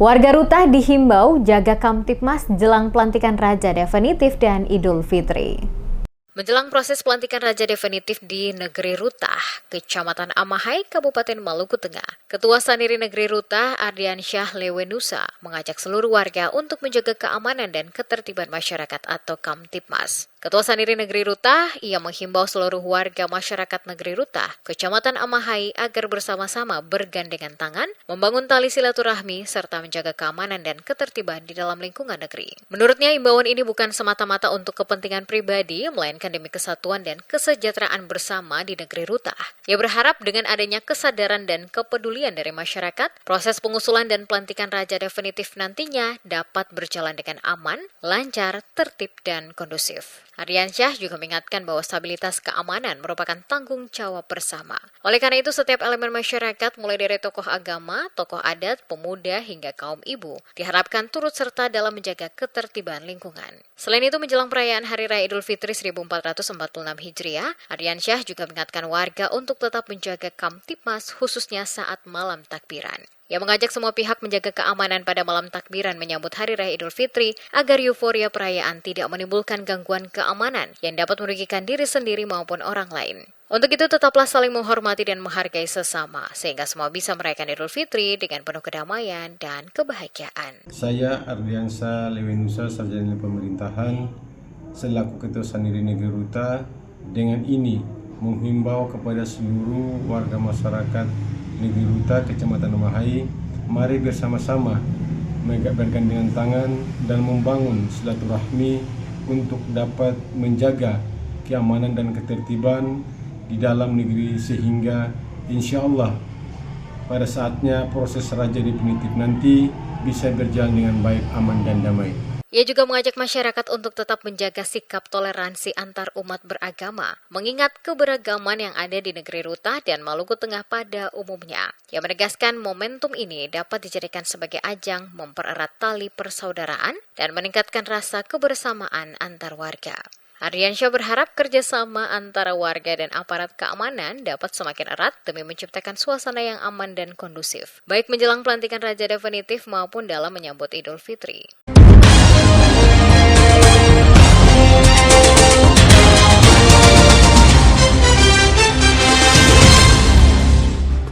Warga Rutah dihimbau jaga Kamtibmas jelang pelantikan Raja Definitif dan Idul Fitri. Menjelang proses pelantikan Raja Definitif di Negeri Rutah, Kecamatan Amahai, Kabupaten Maluku Tengah, Ketua Saniri Negeri Rutah, Ardiansyah Lewenusa, mengajak seluruh warga untuk menjaga keamanan dan ketertiban masyarakat atau Kamtibmas. Ketua Saniri Negeri Rutah, ia menghimbau seluruh warga masyarakat Negeri Rutah, Kecamatan Amahai agar bersama-sama bergandengan tangan, membangun tali silaturahmi, serta menjaga keamanan dan ketertiban di dalam lingkungan negeri. Menurutnya, imbauan ini bukan semata-mata untuk kepentingan pribadi, melainkan demi kesatuan dan kesejahteraan bersama di Negeri Rutah. Ia berharap dengan adanya kesadaran dan kepedulian dari masyarakat, proses pengusulan dan pelantikan Raja Definitif nantinya dapat berjalan dengan aman, lancar, tertib, dan kondusif. Ardiansyah juga mengingatkan bahwa stabilitas keamanan merupakan tanggung jawab bersama. Oleh karena itu, setiap elemen masyarakat, mulai dari tokoh agama, tokoh adat, pemuda, hingga kaum ibu, diharapkan turut serta dalam menjaga ketertiban lingkungan. Selain itu, menjelang perayaan Hari Raya Idul Fitri 1446 Hijriah, Ardiansyah juga mengingatkan warga untuk tetap menjaga Kamtibmas khususnya saat malam takbiran. Ia mengajak semua pihak menjaga keamanan pada malam takbiran menyambut Hari Raya Idul Fitri agar euforia perayaan tidak menimbulkan gangguan keamanan yang dapat merugikan diri sendiri maupun orang lain. Untuk itu, tetaplah saling menghormati dan menghargai sesama, sehingga semua bisa merayakan Idul Fitri dengan penuh kedamaian dan kebahagiaan. Saya Ardiansyah Lewenusa, Sarjana Pemerintahan, selaku Ketua Saniri Negeri Rutah, dengan ini menghimbau kepada seluruh warga masyarakat Negeri Rutah, Kecamatan Amahai, mari bersama-sama bergandengan tangan dan membangun silaturahmi untuk dapat menjaga keamanan dan ketertiban di dalam negeri, sehingga insya Allah pada saatnya proses Raja Definitif nanti bisa berjalan dengan baik, aman, dan damai. Ia juga mengajak masyarakat untuk tetap menjaga sikap toleransi antar umat beragama, mengingat keberagaman yang ada di Negeri Rutah dan Maluku Tengah pada umumnya. Ia menegaskan momentum ini dapat dijadikan sebagai ajang mempererat tali persaudaraan dan meningkatkan rasa kebersamaan antar warga. Ardiansyah berharap kerjasama antara warga dan aparat keamanan dapat semakin erat demi menciptakan suasana yang aman dan kondusif, baik menjelang pelantikan Raja Definitif maupun dalam menyambut Idul Fitri.